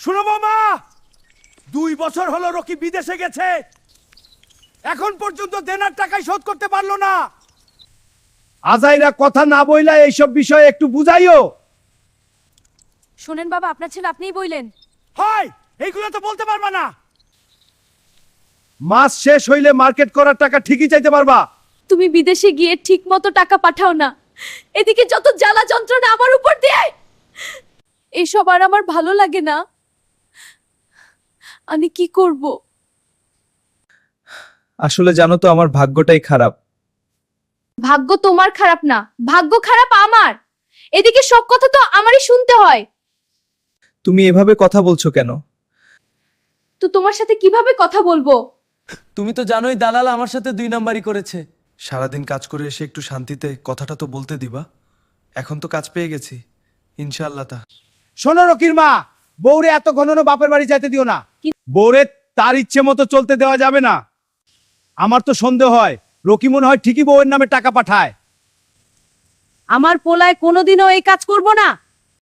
শুনো মামা, 2 বছর হলো রকি বিদেশে গেছে, এখন পর্যন্ত দেনার টাকাই শোধ করতে পারলো না। আজাইরা কথা না বইলা এইসব বিষয়ে একটু বুঝাইও। শোনেন বাবা, আপনার ছেলে আপনিই বইলেন। হয় এইগুলো তো বলতে পারবা না। মাস শেষ হইলে মার্কেট করার টাকা ঠিকই চাইতে পারবা। তুমি বিদেশে গিয়ে ঠিক মতো টাকা পাঠাও না, এদিকে যত জ্বালা যন্ত্রণা আমার উপর দিয়ে, এসব আর আমার ভালো লাগে না। আমি কি করব? আসলে জানো তো আমার ভাগ্যটাই খারাপ। ভাগ্য তোমার খারাপ না, ভাগ্য খারাপ আমার। এদিকে সব কথা তো আমারই শুনতে হয়। তুমি এভাবে কথা বলছো কেন? তো তোমার সাথে কিভাবে কথা বলবো? তুমি তো জানোই দালাল আমার সাথে 2 নাম্বারই করেছে। সারাদিন কাজ করে এসে একটু শান্তিতে কথাটা তো বলতে দিবা। এখন তো কাজ পেয়ে গেছি, ইনশাআল্লাহ। শোনো রকির মা, বউরে এত ঘন বাপের বাড়ি যাইতে দিও না। বউরে তার ইচ্ছে মতো চলতে দেওয়া যাবে না। আমার তো সন্দেহ হয় রকি মনে হয় ঠিকই বউয়ের নামে টাকা পাঠায়। আমার পোলায় কোনোদিনও এই কাজ করব না।